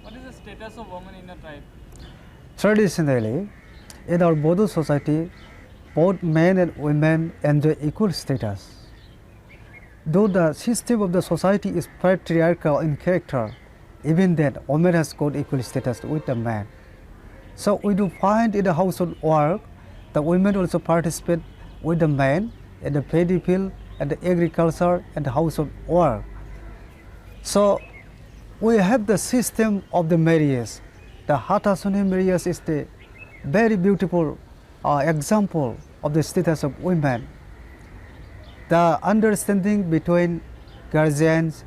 What is the status of women in a tribe? Traditionally, in our Bodo society, both men and women enjoy equal status. Though the system of the society is patriarchal in character, even then, women has got equal status with the man. So we do find in the household work, the women also participate with the men in the paddy field and the agriculture and the household work. So we have the system of the marriage. The Hatasuni marriage is the very beautiful example of the status of women. The understanding between guardians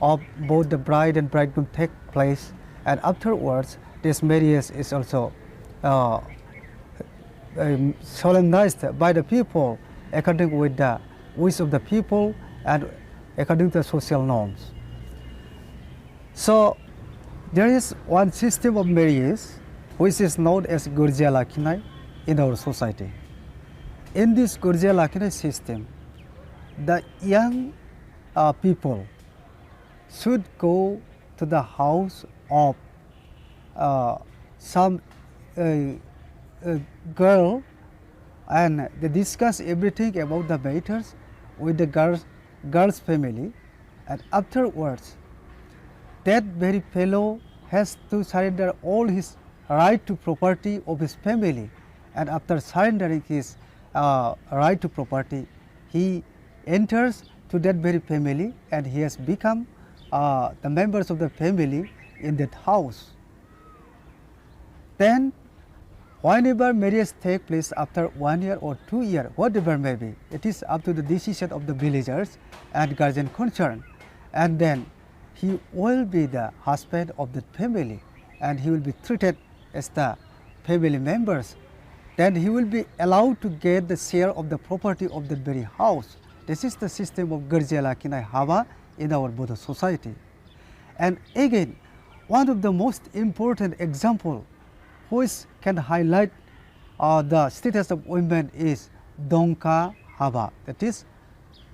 of both the bride and bridegroom take place, and afterwards this marriage is also solemnized by the people according with the wish of the people and according to the social norms. So there is one system of marriage which is known as Gurja Lakinai in our society. In this Gurja Lakinai system, the young people should go to the house of some girl, and they discuss everything about the matters with the girl's family, and afterwards that very fellow has to surrender all his right to property of his family, and after surrendering his right to property, he enters to that very family and he has become the members of the family in that house. Then whenever marriage takes place after 1 year or 2 years, whatever may be, it is up to the decision of the villagers and guardian concerned, and then he will be the husband of the family and he will be treated as the family members. Then he will be allowed to get the share of the property of the very house. This is the system of Gurja Lakinai Hava in our Bodo society. And again, one of the most important example which can highlight the status of women is Donka Hava, that is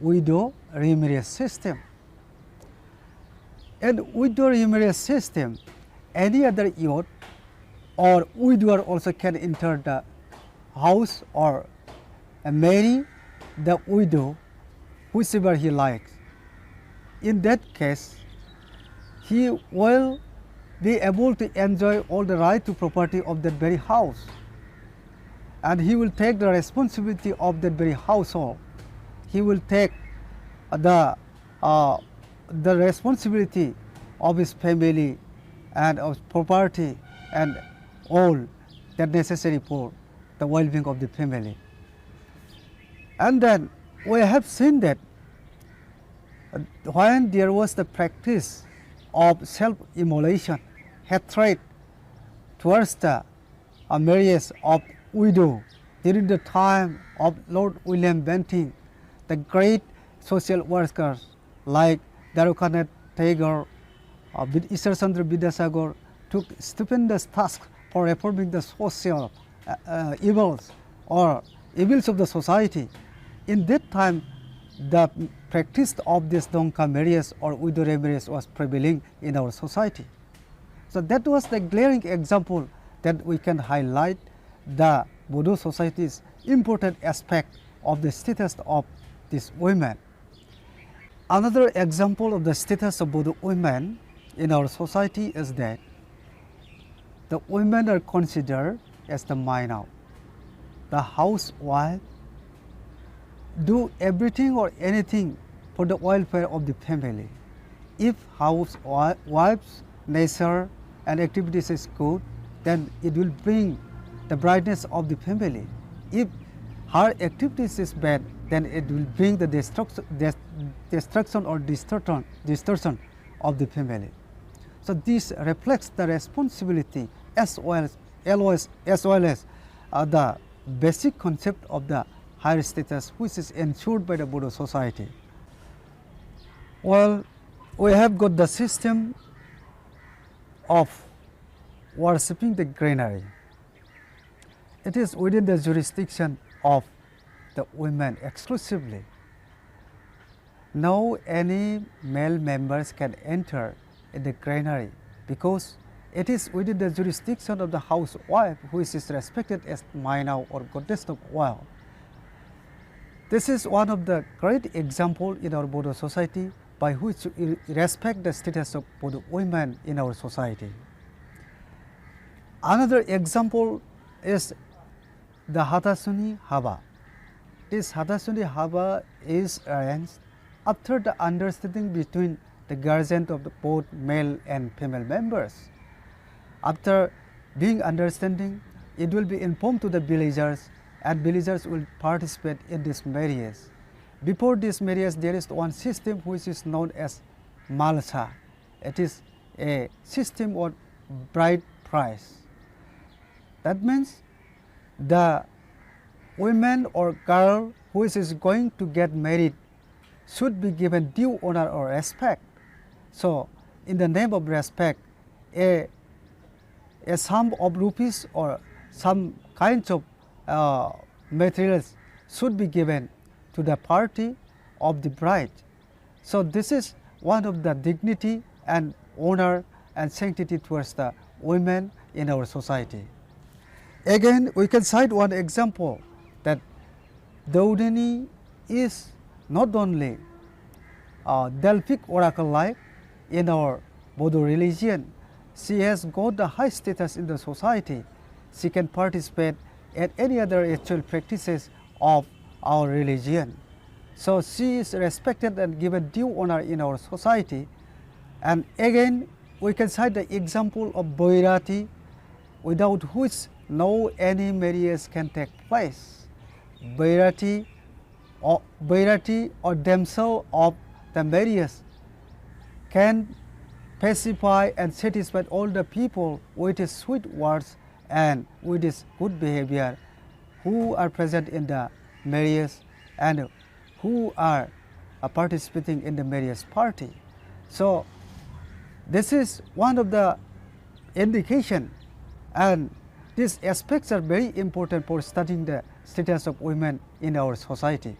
widow remarriage system. And widow remarriage system, any other youth or widower also can enter the house or marry the widow whichever he likes. In that case, he will be able to enjoy all the right to property of that very house, and he will take the responsibility of that very household. He will take the responsibility of his family and of property and all that necessary for the well-being of the family. And then we have seen that when there was the practice of self-immolation, hatred towards the marriage of widow during the time of Lord William Bentinck, the great social workers like Darukanet Tagore, Ishar Chandra Vidyasagar took stupendous tasks for reforming the social evils or evils of the society. In that time, the practice of this Donka marriage or widow marriage was prevailing in our society. So that was the glaring example that we can highlight the Bodo society's important aspect of the status of these women. Another example of the status of Bodo women in our society is that the women are considered as the minor. The housewife do everything or anything for the welfare of the family. If housewife's nature and activities is good, then it will bring the brightness of the family. If her activities is bad, then it will bring the destruction or distortion of the family. So this reflects the responsibility as well as the basic concept of the higher status which is ensured by the Bodo society. Well, we have got the system of worshipping the granary. It is within the jurisdiction of the women exclusively. No any male members can enter in the granary because it is within the jurisdiction of the housewife, which is respected as Maina or goddess of oil. This is one of the great examples in our Bodo society by which we respect the status of Bodo women in our society. Another example is the Hatasuni Haba. This Hatasuni Haba is arranged after the understanding between the guardian of the both male and female members. After being understanding, it will be informed to the villagers, and villagers will participate in this marriage. Before this marriage, there is one system which is known as malsa. It is a system of bride price. That means the woman or girl who is going to get married should be given due honor or respect. So, in the name of respect, a sum of rupees or some kinds of materials should be given to the party of the bride. So, this is one of the dignity and honor and sanctity towards the women in our society. Again, we can cite one example that Daudini is not only Delphic oracle-like in our Bodo religion. She has got the high status in the society. She can participate at any other ritual practices of our religion. So she is respected and given due honor in our society. And again, we can cite the example of Boirati, without which no any marriage can take place. Boirati or damsel of the marriage can pacify and satisfy all the people with his sweet words and with his good behavior who are present in the marriage and who are participating in the marriage party. So this is one of the indication, and these aspects are very important for studying the status of women in our society.